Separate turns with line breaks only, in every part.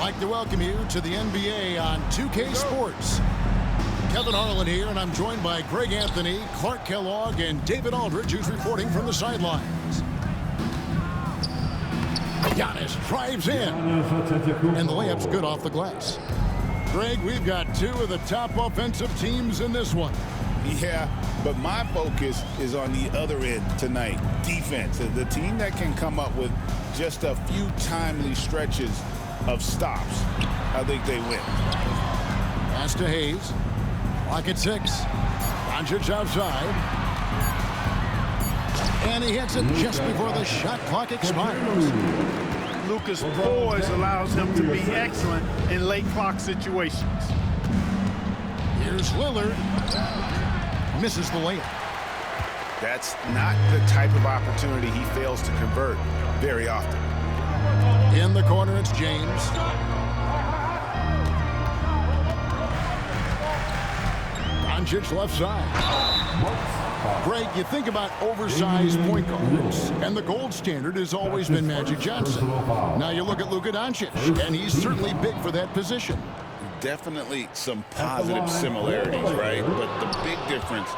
like to welcome you to the NBA on 2K Sports. Kevin Harlan here, and I'm joined by Greg Anthony, Clark Kellogg, and David Aldridge, who's reporting from the sidelines. Giannis drives in, and the layup's good off the glass. Greg, we've got two of the top offensive teams in this one.
Yeah, but my focus is on the other end tonight, defense. The team that can come up with just a few timely stretches of stops, I think they win.
Pass to Hayes. Clock at 6. Doncic outside. And he hits it just before the shot clock expires.
Luka's poise allows him to be excellent in late clock situations.
Here's Lillard. Misses the layup.
That's not the type of opportunity he fails to convert very often.
In the corner, it's James. Doncic left side. Greg, you think about oversized point guards, and the gold standard has always been Magic Johnson. Now you look at Luka Doncic, and he's certainly big for that position.
Definitely some positive similarities, right? But the big difference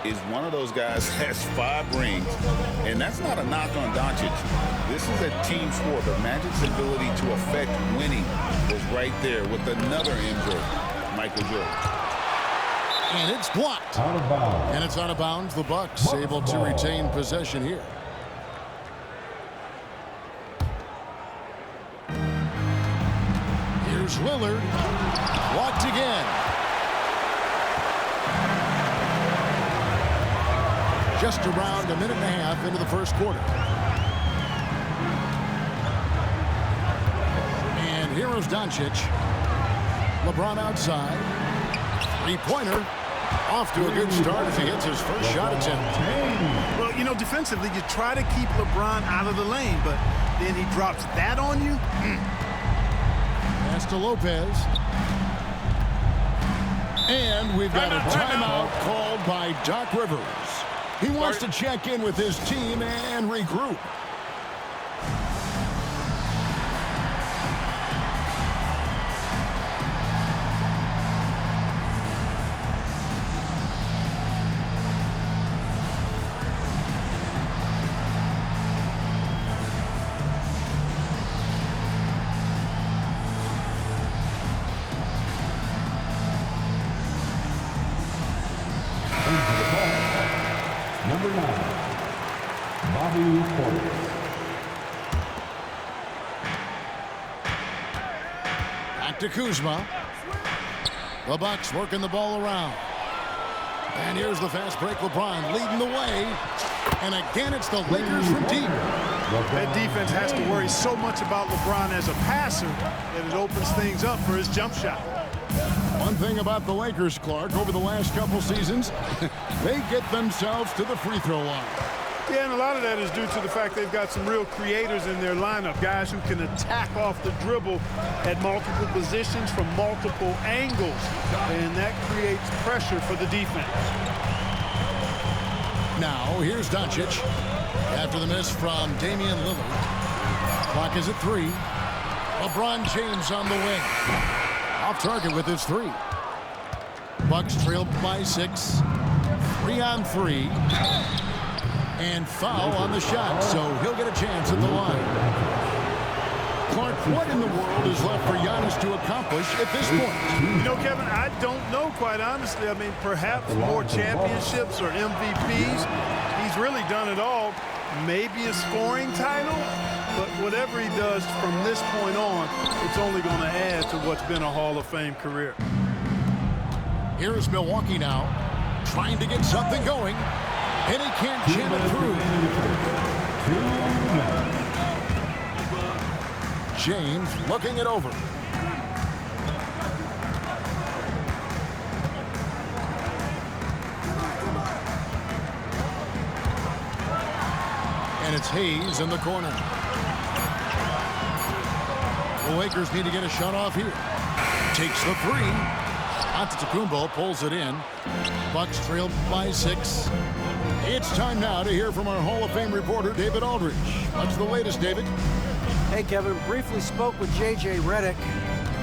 is one of those guys has 5 rings, and that's not a knock on Doncic. This is a team sport, but Magic's ability to affect winning was right there with another MJ, Michael Jordan.
And it's blocked.
Out of bounds.
And it's out of bounds. The Bucks able to retain possession here. Here's Lillard. Blocked again. Just around a minute and a half into the first quarter. And here is Doncic. LeBron outside. Three-pointer. Off to a good start as he hits his first shot attempt.
Well, you know, defensively, you try to keep LeBron out of the lane, but then he drops that on you.
Pass to Lopez. And we've got a timeout called by Doc Rivers. He wants to check in with his team and regroup.
Number 9, Bobby Portis.
Back to Kuzma. The Bucks working the ball around. And here's the fast break. LeBron leading the way. And again, it's the Lakers from deep.
That defense has to worry so much about LeBron as a passer that it opens things up for his jump shot.
One thing about the Lakers, Clark, over the last couple seasons, they get themselves to the free throw line.
Yeah, and a lot of that is due to the fact they've got some real creators in their lineup, guys who can attack off the dribble at multiple positions from multiple angles, and that creates pressure for the defense.
Now, here's Doncic. After the miss from Damian Lillard. Clock is at 3. LeBron James on the wing. Off target with his 3. Bucks trail by 6. 3-on-3. And foul on the shot, so he'll get a chance at the line. Clark, what in the world is left for Giannis to accomplish at this point?
You know, Kevin, I don't know, quite honestly. I mean, perhaps more championships or MVPs. He's really done it all. Maybe a scoring title, but whatever he does from this point on, it's only going to add to what's been a Hall of Fame career.
Here's Milwaukee now, trying to get something going, and he can't jam it through. James looking it over. And it's Hayes in the corner. The Lakers need to get a shot off here. Takes the 3. Antetokounmpo pulls it in. Bucks trail by 6. It's time now to hear from our Hall of Fame reporter, David Aldridge. What's the latest, David?
Hey, Kevin. Briefly spoke with J.J. Redick.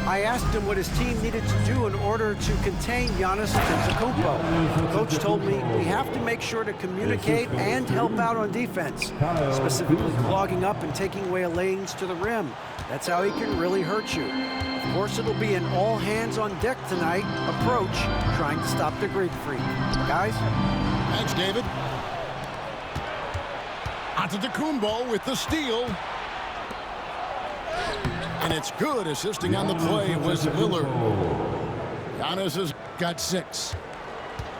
I asked him what his team needed to do in order to contain Giannis Antetokounmpo. Coach told me we have to make sure to communicate and help out on defense, specifically clogging up and taking away lanes to the rim. That's how he can really hurt you. Of course, it'll be an all-hands-on-deck tonight approach, trying to stop the Greek Freak. Guys?
Thanks, David. Antetokounmpo with the steal. And it's good. Assisting on the play was Lillard. Giannis has got 6.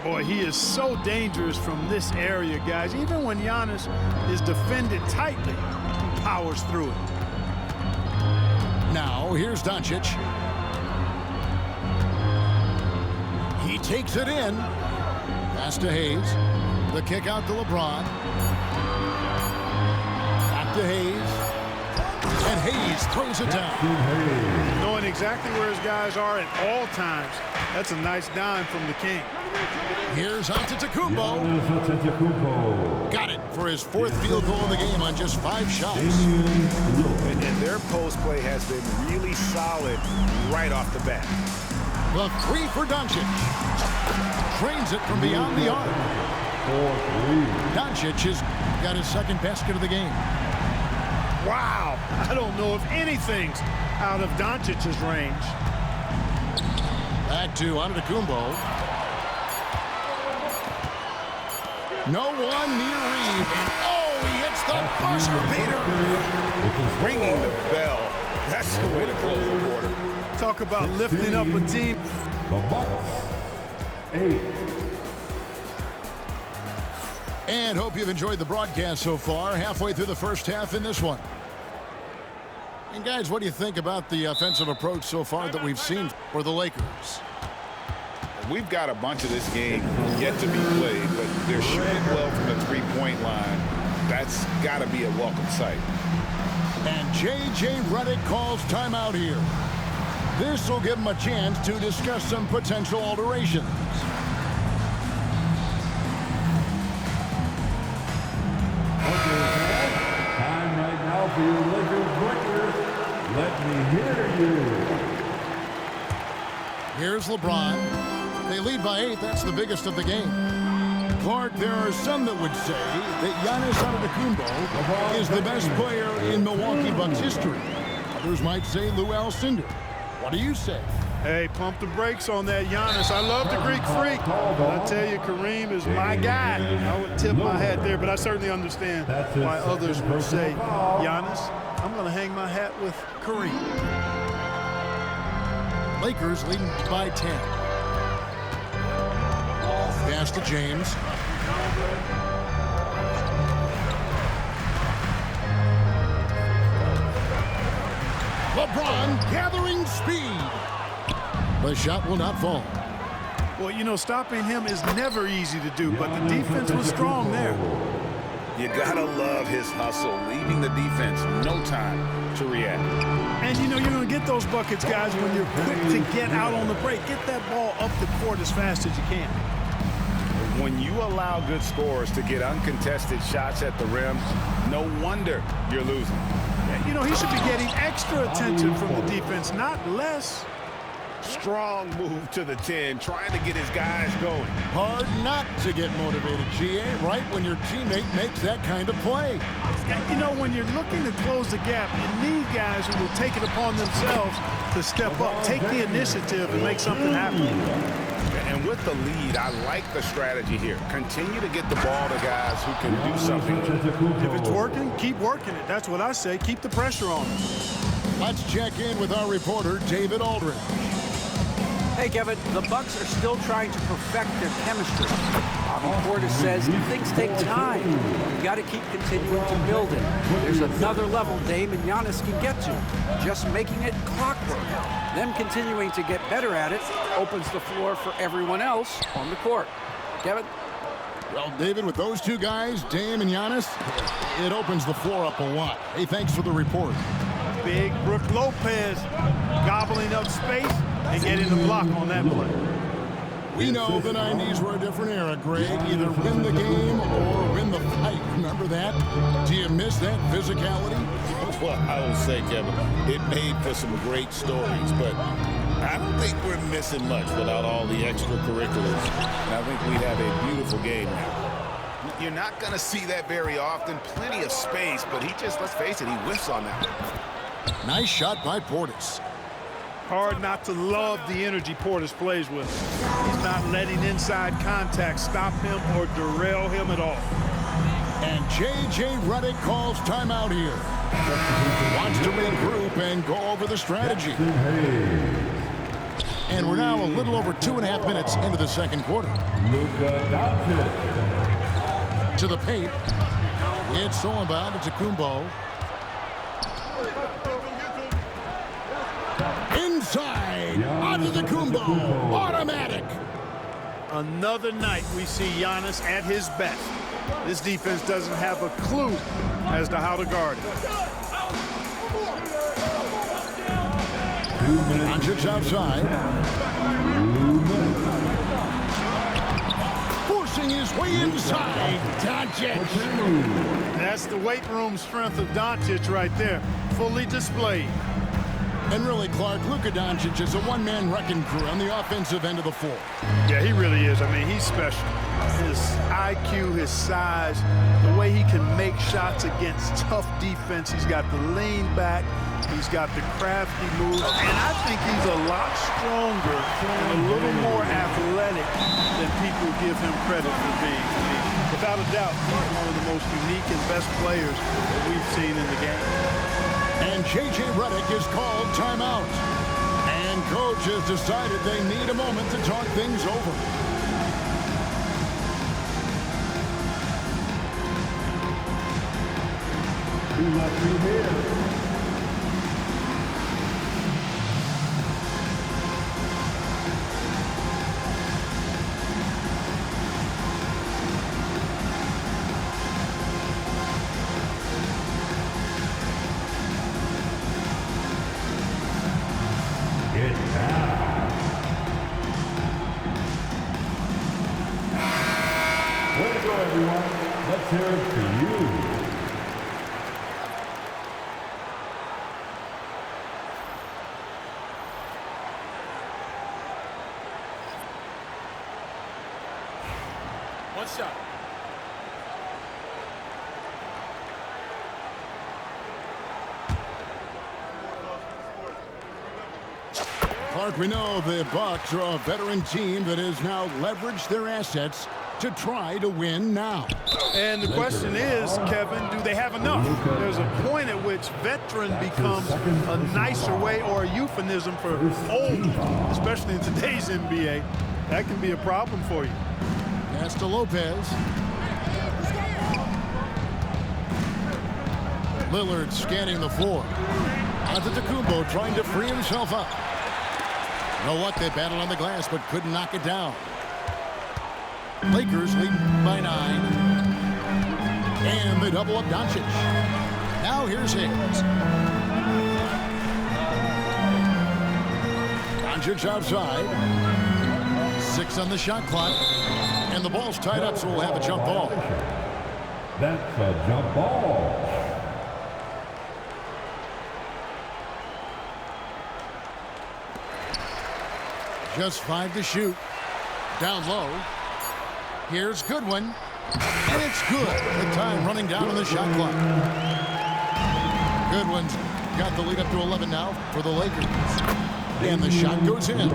Boy, he is so dangerous from this area, guys. Even when Giannis is defended tightly, he powers through it.
Now, here's Doncic. He takes it in. Pass to Hayes. The kick out to LeBron. Back to Hayes. And Hayes throws it down.
Knowing exactly where his guys are at all times. That's a nice dime from the King.
Here's Antetokounmpo. Got it for his 4th field goal of the game on just 5 shots.
And their post play has been really solid right off the bat.
The 3 for Doncic. Trains it from beyond the arc. Doncic has got his 2nd basket of the game.
Wow, I don't know if anything's out of Doncic's range.
Back to Antetokounmpo. No one near Reed. And oh, he hits the buzzer beater.
Ringing the bell. That's the way to close the quarter.
Talk about lifting up a team.
The Bucks, 8.
And hope you've enjoyed the broadcast so far. Halfway through the first half in this one. And guys, what do you think about the offensive approach so far that we've seen for the Lakers?
We've got a bunch of this game yet to be played, but they're shooting well from the 3-point line. That's got to be a welcome sight.
And J.J. Redick calls timeout here. This will give him a chance to discuss some potential alterations.
Time right now for your Lakers breakers. Let me hear you.
Here's LeBron. They lead by 8. That's the biggest of the game. Clark, there are some that would say that Giannis Antetokounmpo is the best player in Milwaukee Bucks history. Others might say Lou Alcindor. What do you say?
Hey, pump the brakes on that Giannis. I love the Greek Freak. But I tell you, Kareem is my guy. I would tip my hat there, but I certainly understand why others would say, Giannis, I'm going to hang my hat with Kareem.
Lakers leading by 10. Pass to James. LeBron gathering speed. The shot will not fall.
Well, you know, stopping him is never easy to do, but the defense was strong there.
You gotta love his hustle, leaving the defense no time to react.
And you know, you're going to get those buckets, guys, when you're quick to get out on the break. Get that ball up the court as fast as you can.
When you allow good scorers to get uncontested shots at the rim, no wonder you're losing.
You know, he should be getting extra attention from the defense, not less.
Strong move to the 10, trying to get his guys going.
Hard not to get motivated, GA, right when your teammate makes that kind of play.
You know, when you're looking to close the gap, you need guys who will take it upon themselves to step up, take the initiative, and make something happen.
And with the lead, I like the strategy here. Continue to get the ball to guys who can do something with it.
If it's working, keep working it. That's what I say. Keep the pressure on them.
Let's check in with our reporter, David Aldridge.
Hey, Kevin, the Bucks are still trying to perfect their chemistry. Bobby Portis says things take time. You got to keep continuing to build it. There's another level Dame and Giannis can get to. Just making it clockwork. Them continuing to get better at it opens the floor for everyone else on the court. Kevin?
Well, David, with those two guys, Dame and Giannis, it opens the floor up a lot. Hey, thanks for the report.
Big Brook Lopez gobbling up space and getting the block on that play.
We know the 90s were a different era, Greg. Either win the game or win the fight. Remember that? Do you miss that physicality? Those
what I will say, Kevin. It made for some great stories, but I don't think we're missing much without all the extracurriculars. And I think we have a beautiful game now.
You're not going to see that very often. Plenty of space, but he just, let's face it, he whiffs on that.
Nice shot by Portis.
Hard not to love the energy Portis plays with. He's not letting inside contact stop him or derail him at all.
And J.J. Redick calls timeout here. Wants to regroup and go over the strategy. And we're now a little over 2.5 minutes into the second quarter. To the paint. It's Solomon to Kumbo. Inside. Onto the Kumbo. Automatic.
Another night we see Giannis at his best. This defense doesn't have a clue as to how to guard him.
Doncic outside. Forcing his way inside. Doncic.
That's the weight room strength of Doncic right there. Fully displayed.
And really, Clark, Luka Doncic is a one-man wrecking crew on the offensive end of the floor.
Yeah, he really is. I mean, he's special. His IQ, his size, the way he can make shots against tough defense. He's got the lean back. He's got the crafty moves. And I think he's a lot stronger and a little more athletic than people give him credit for being. I mean, without a doubt, he's one of the most unique and best players that we've seen in the game.
And J.J. Redick is called timeout. And coach has decided they need a moment to talk things over.
Way to go, everyone. Let's hear it for you.
One shot.
Clark, we know the Bucks are a veteran team that has now leveraged their assets to try to win now.
And the question is, Kevin, do they have enough? There's a point at which veteran becomes a nicer way or a euphemism for old, especially in today's NBA. That can be a problem for you.
Pass to Lopez. Lillard scanning the floor. Antetokounmpo trying to free himself up. You know what? They battled on the glass but couldn't knock it down. Lakers lead by 9. And they double up Doncic. Now here's Hayes. Doncic outside. 6 on the shot clock. And the ball's tied up, so we'll have a jump ball.
That's a jump ball.
Just 5 to shoot. Down low. Here's Goodwin. And it's good. The time running down on the shot clock. Goodwin's got the lead up to 11 now for the Lakers. And the shot goes in.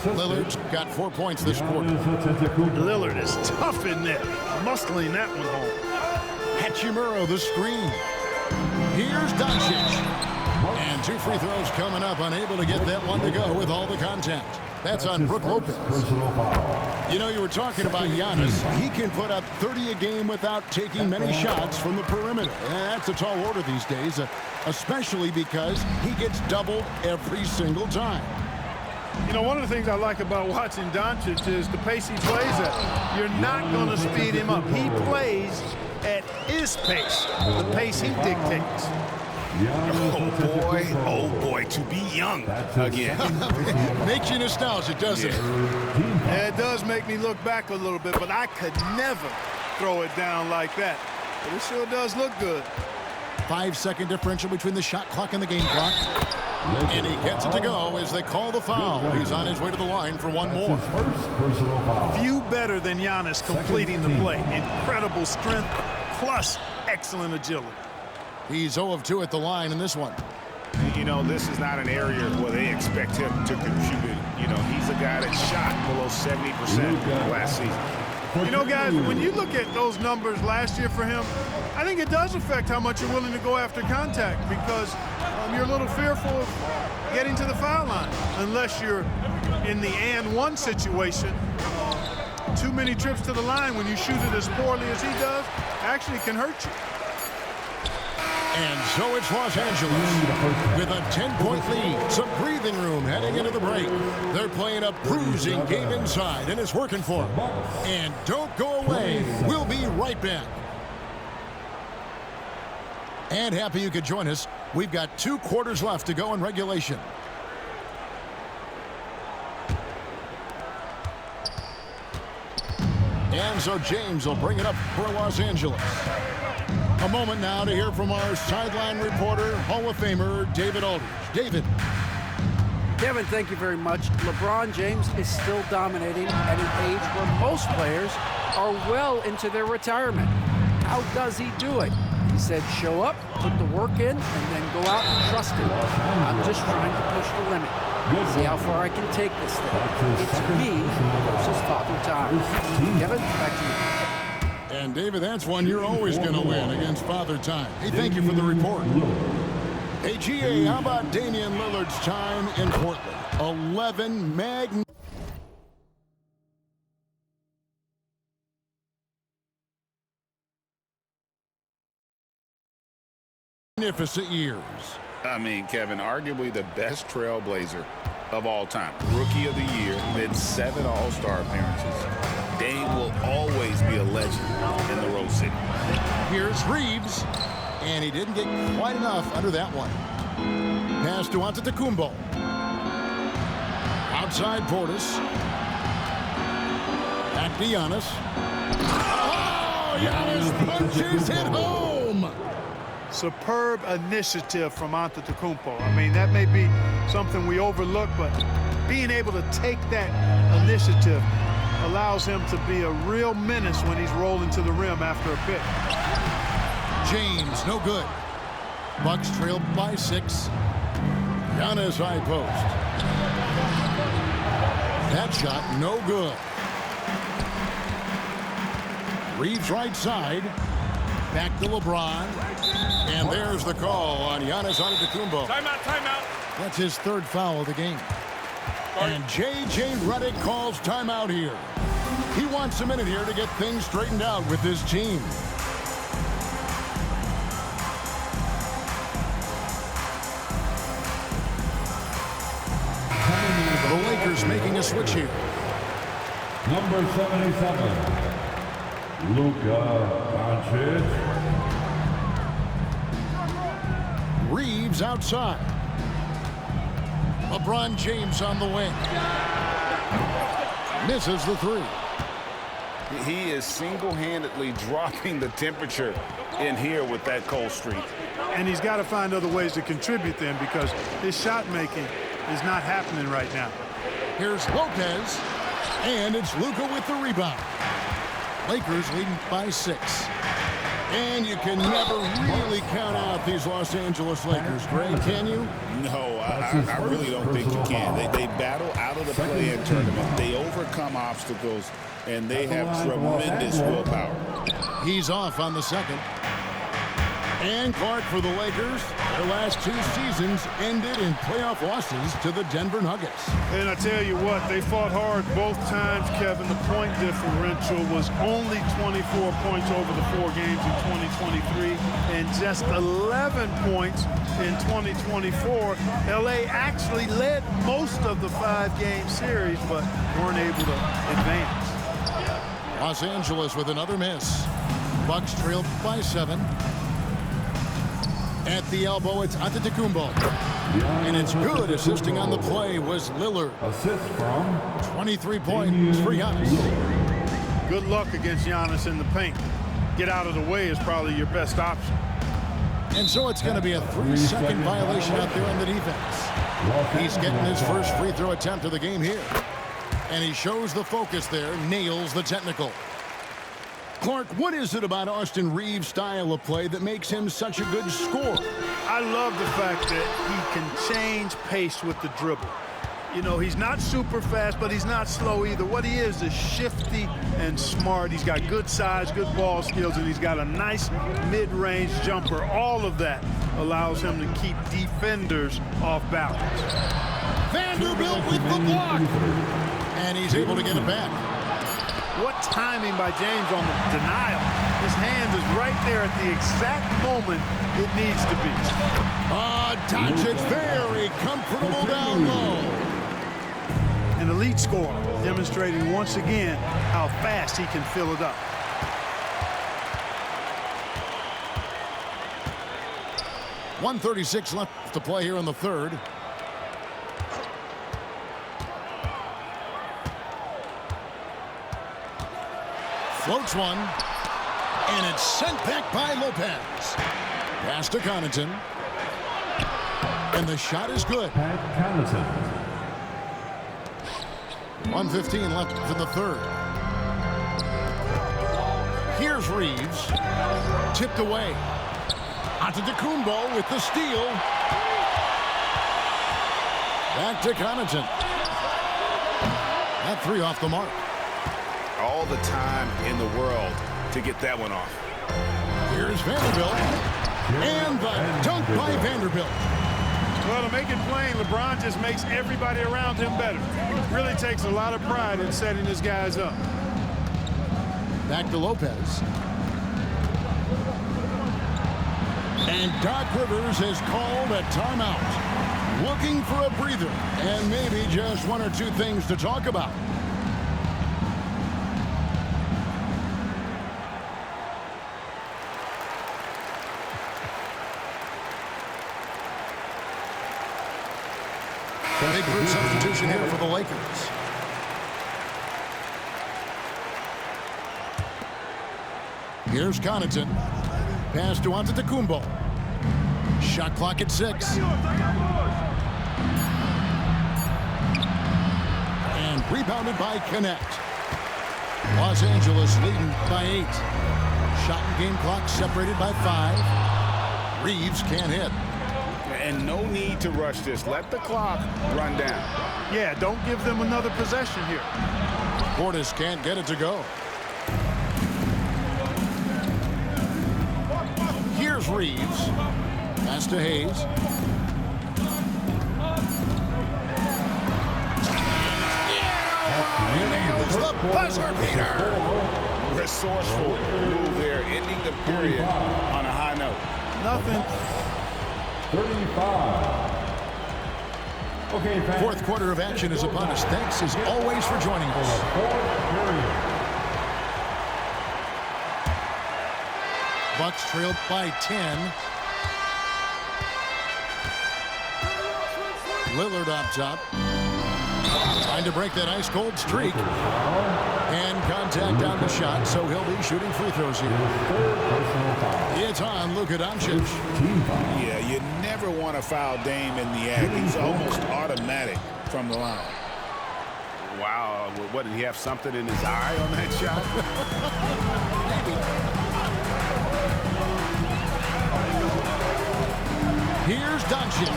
Lillard's got 4 points this quarter.
Lillard is tough in there, muscling that one home.
Hachimura the screen. Here's Doncic. And 2 free throws coming up, unable to get that one to go with all the contact. That's on Brook Lopez. You know, you were talking about Giannis. He can put up 30 a game without taking many shots from the perimeter. And that's a tall order these days, especially because he gets doubled every single time.
You know, one of the things I like about watching Doncic is the pace he plays at. You're not going to speed him up. He plays at his pace, the pace he dictates.
Oh boy, to be young again.
Makes you nostalgic, doesn't it?
Yeah, it does make me look back a little bit, but I could never throw it down like that. But it sure does look good.
5-second differential between the shot clock and the game clock. And he gets it to go as they call the foul. He's on his way to the line for one more.
Few better than Giannis completing the play. Incredible strength plus excellent agility.
He's 0 of 2 at the line in this one.
You know, this is not an area where they expect him to contribute. You know, he's a guy that shot below 70% last season.
You know, guys, when you look at those numbers last year for him, I think it does affect how much you're willing to go after contact because you're a little fearful of getting to the foul line unless you're in the and one situation. Too many trips to the line when you shoot it as poorly as he does actually can hurt you.
And so it's Los Angeles with a 10-point lead. Some breathing room heading into the break. They're playing a bruising game inside, and it's working for them. And don't go away. We'll be right back. And happy you could join us. We've got 2 quarters left to go in regulation. And so James will bring it up for Los Angeles. A moment now to hear from our sideline reporter, Hall of Famer, David Aldridge. David.
Kevin, thank you very much. LeBron James is still dominating at an age where most players are well into their retirement. How does he do it? He said, show up, put the work in, and then go out and trust it. I'm just trying to push the limit. See how far I can take this thing. It's me versus Father Time. Kevin, back to you.
And, David, that's one you're always going to win against Father Time. Hey, thank you for the report. Hey, GA, how about Damian Lillard's time in Portland? 11 magnificent years.
I mean, Kevin, arguably the best trailblazer of all time. Rookie of the year, then 7 All-Star appearances. Dame will always be a legend in the Rose City.
Here's Reeves, and he didn't get quite enough under that one. Pass to Antetokounmpo. Outside Portis. Back to Giannis. Oh, Giannis punches it home.
Superb initiative from Antetokounmpo. I mean, that may be something we overlook, but being able to take that initiative allows him to be a real menace when he's rolling to the rim after a pick.
James, no good. Bucks trailed by 6. Giannis high post. That shot, no good. Reeves right side. Back to LeBron. And there's the call on Giannis Antetokounmpo.
Timeout.
That's his 3rd foul of the game. And J.J. Redick calls timeout here. He wants a minute here to get things straightened out with his team. The Lakers making a switch here.
Number 77, Luka Doncic.
Reeves outside. LeBron James on the wing. Misses the 3.
He is single-handedly dropping the temperature in here with that cold streak.
And he's got to find other ways to contribute then because his shot making is not happening right now.
Here's Lopez, and it's Luka with the rebound. Lakers leading by 6. And you can never really count out these Los Angeles Lakers, Greg, can you?
No, I really don't think you can. They battle out of the play-in tournament. They overcome obstacles, and they have tremendous willpower.
He's off on the 2nd. And Clark for the Lakers. Their last 2 seasons ended in playoff losses to the Denver Nuggets.
And I tell you what, they fought hard both times, Kevin. The point differential was only 24 points over the 4 games in 2023 and just 11 points in 2024. LA actually led most of the 5-game series, but weren't able to advance.
Los Angeles with another miss. Bucks trailed by 7. At the elbow, it's Antetokounmpo. And it's good. Assisting on the play was Lillard.
Assist from
23 points for Giannis.
Good luck against Giannis in the paint. Get out of the way is probably your best option.
And so it's going to be a 3-second violation out there on the defense. He's getting his first free throw attempt of the game here. And he shows the focus there, nails the technical. Clark, what is it about Austin Reeves' style of play that makes him such a good scorer?
I love the fact that he can change pace with the dribble. You know, he's not super fast, but he's not slow either. What he is shifty and smart. He's got good size, good ball skills, and he's got a nice mid-range jumper. All of that allows him to keep defenders off balance.
Vanderbilt with the block. And he's able to get it back.
What timing by James on the denial. His hand is right there at the exact moment it needs to be.
Doncic very comfortable down low.
An elite scorer, demonstrating once again how fast he can fill it up.
.136 left to play here in the third. Floats one, and it's sent back by Lopez. Pass to Connaughton. And the shot is good.
Pat Connaughton.
1:15 left in the third. Here's Reeves. Tipped away. Antetokounmpo with the steal. Back to Connaughton. That three off the mark.
All the time in the world to get that one off.
Here's Vanderbilt. And the dunk by Vanderbilt.
Well, to make it plain, LeBron just makes everybody around him better. Really takes a lot of pride in setting his guys up.
Back to Lopez. And Doc Rivers has called a timeout. Looking for a breather and maybe just one or two things to talk about. Big group substitution here for the Lakers. Here's Connaughton. Pass to Antetokounmpo. Shot clock at 6. And rebounded by Connect. Los Angeles leading by 8. Shot and game clock separated by 5. Reeves can't hit.
And no need to rush this. Let the clock run down.
Yeah, don't give them another possession here.
Portis can't get it to go. Here's Reeves. Pass to Hayes. He nails the buzzer beater.
Resourceful move there, ending the period on a high note.
Nothing.
35. Okay, fans.
Fourth quarter of action is upon us. Thanks as always for joining us.
Fourth period.
Bucks trailed by 10. Lillard up top. Trying to break that ice-cold streak. And contact on the shot, so he'll be shooting free throws here. It's on Luka Doncic.
Yeah, you never want to foul Dame in the act. He's almost automatic from the line. Wow, what, did he have something in his eye on that shot?
Here's Doncic.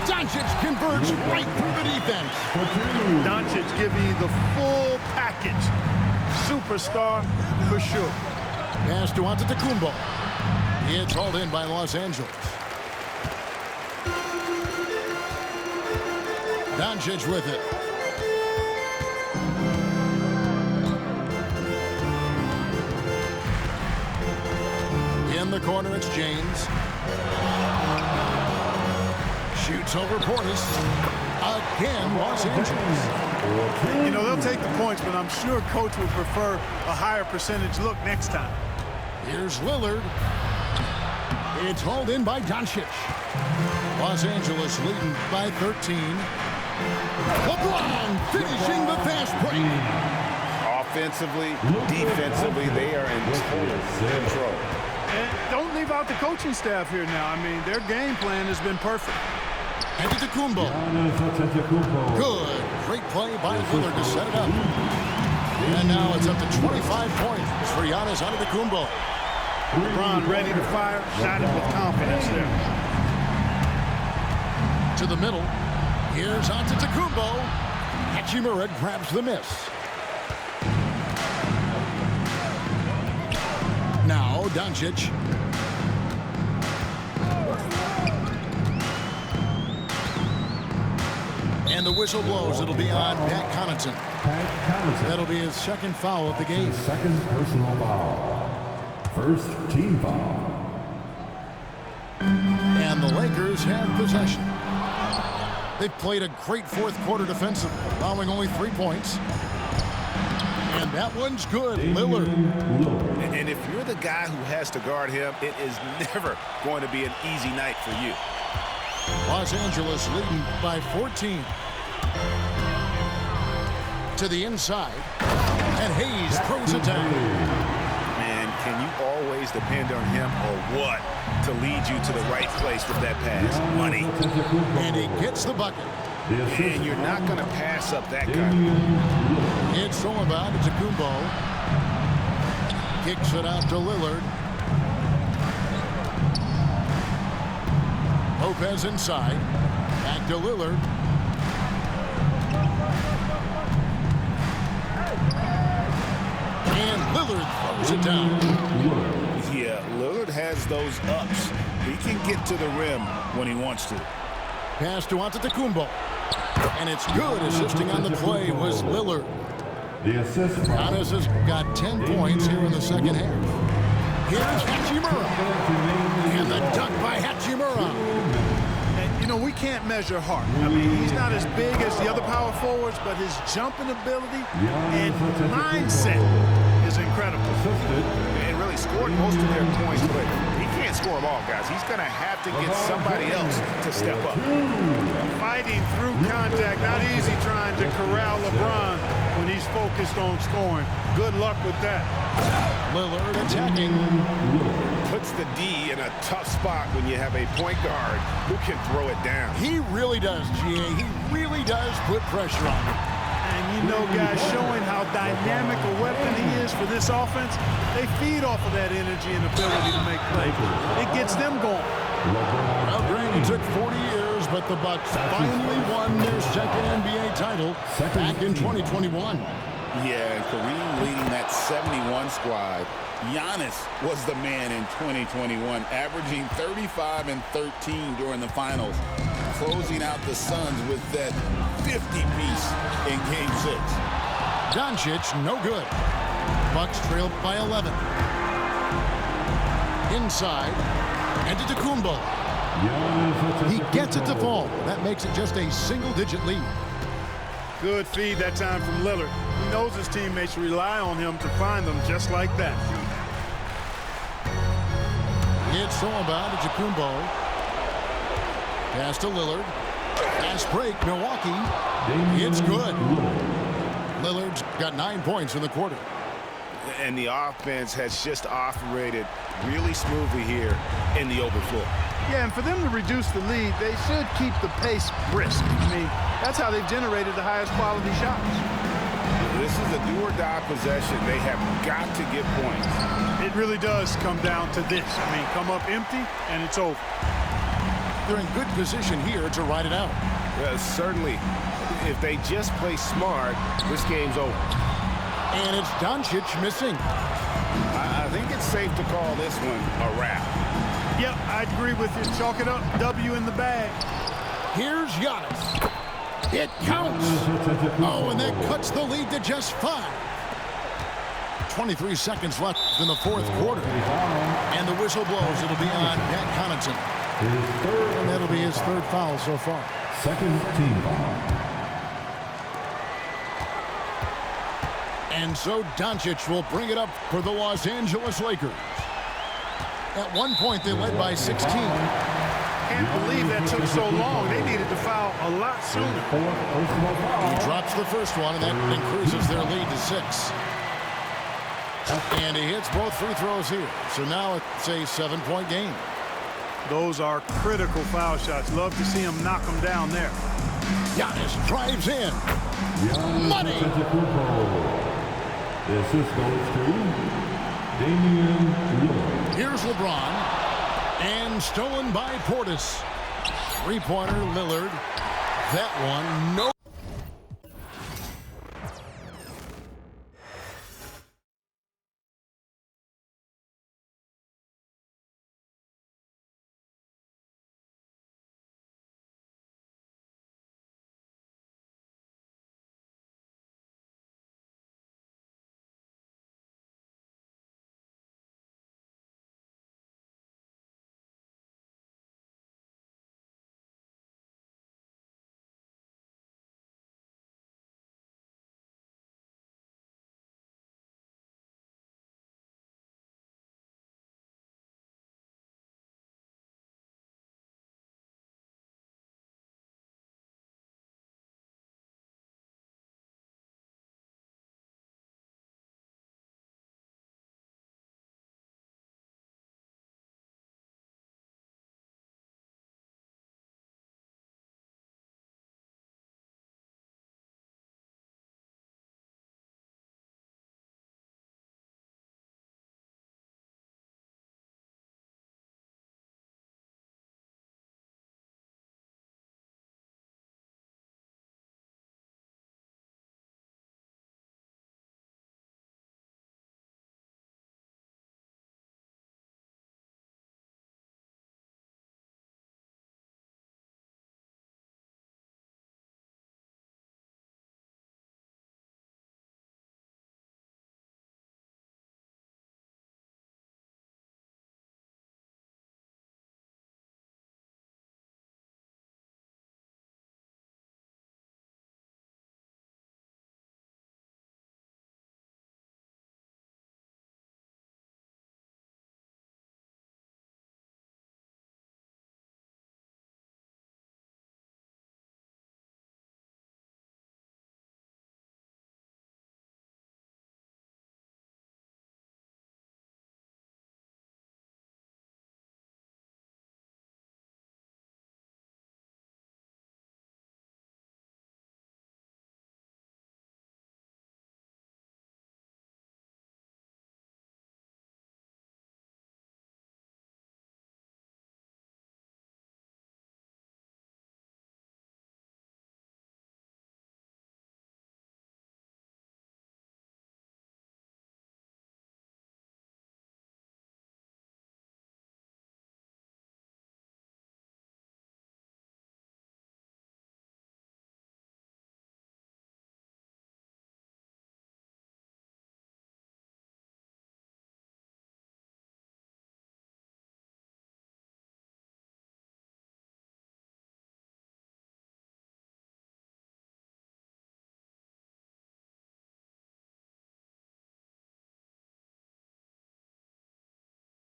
Doncic converts right through the defense.
Doncic giving you the full package. Superstar for sure.
Pass to Antetokounmpo. It's hauled in by Los Angeles. Doncic with it. In the corner, it's James. Shoots over Portis. Again, Los Angeles.
You know, they'll take the points, but I'm sure coach would prefer a higher percentage look next time.
Here's Lillard. It's hauled in by Doncic. Los Angeles leading by 13. LeBron finishing the fast break.
Offensively, defensively, they are in total control.
And don't leave out the coaching staff here now. I mean, their game plan has been perfect.
Antetokounmpo.
Giannis Antetokounmpo.
Good. Great play by Lillard to set it up. And now it's up to 25 points for Giannis Antetokounmpo.
LeBron ready to fire. Shot it with confidence there.
To the middle. Here's Antetokounmpo. Hachimura grabs the miss. Now Doncic. And the whistle blows. It'll be on Pat Connaughton. That'll be his second foul of the game.
Second personal foul. First team foul.
And the Lakers have possession. They've played a great fourth quarter defensive, allowing only 3 points. And that one's good. Lillard.
And if you're the guy who has to guard him, it is never going to be an easy night for you.
Los Angeles leading by 14. To the inside. And Hayes throws it down.
Man, can you always depend on him or what to lead you to the right place with that pass? Money.
And he gets the bucket.
And you're not going to pass up that guy.
It's all about Antetokounmpo. Kicks it out to Lillard. Lopez inside. Back to Lillard. And Lillard throws it down.
Yeah, Lillard has those ups. He can get to the rim when he wants to.
Pass to Antetokounmpo. And it's good. Assisting on the play was Lillard.
The assist from
Giannis has got 10 points here in the second half. Here's Hachimura. And the dunk by Hachimura.
And, you know, we can't measure Hart. I mean, he's not as big as the other power forwards, but his jumping ability and mindset is incredible.
And really scored most of their points, but he can't score them all, guys. He's going to have to get somebody else to step up.
Fighting through contact, not easy trying to corral LeBron when he's focused on scoring. Good luck with that.
Lillard attacking.
Puts the D in a tough spot when you have a point guard who can throw it down.
He really does, GA. He really does put pressure on him.
And you know, guys, showing how dynamic a weapon he is for this offense, they feed off of that energy and ability to make plays. It gets them going.
Well, Green took 40 years, but the Bucks finally won their second NBA title back in 2021.
Yeah, and Kareem leading that 71 squad. Giannis was the man in 2021, averaging 35 and 13 during the finals, closing out the Suns with that 50-piece in Game 6.
Doncic, no good. Bucks trailed by 11. Inside, Antetokounmpo. He gets it to fall. That makes it just a single-digit lead.
Good feed that time from Lillard. He knows his teammates rely on him to find them just like that.
It's all about Antetokounmpo. Pass to Lillard. Fast break, Milwaukee. It's good. Lillard's got 9 points in the quarter.
And the offense has just operated really smoothly here in the open floor.
Yeah, and for them to reduce the lead, they should keep the pace brisk. I mean, that's how they've generated the highest quality shots.
This is a do-or-die possession. They have got to get points.
It really does come down to this. I mean, come up empty, and it's over.
They're in good position here to ride it out.
Certainly, if they just play smart, this game's over.
And it's Doncic missing.
I think it's safe to call this one a wrap.
Yep, I'd agree with you. Chalk it up. W in the bag.
Here's Giannis. It counts. Oh, and that cuts the lead to just 5. 23 seconds left in the fourth quarter. And the whistle blows. It'll be on Pat Connaughton. And that'll be his third foul so far.
Second team foul.
And so Doncic will bring it up for the Los Angeles Lakers. At one point, they led by 16.
Can't believe that took so long. They needed to foul a lot sooner.
He drops the first one, and that increases their lead to 6. And he hits both free throws here. So now it's a 7-point game.
Those are critical foul shots. Love to see him knock them down there.
Giannis drives in. Money.
The assist goes to Damian Lillard.
Here's LeBron. And stolen by Portis. Three-pointer Lillard. That one, no.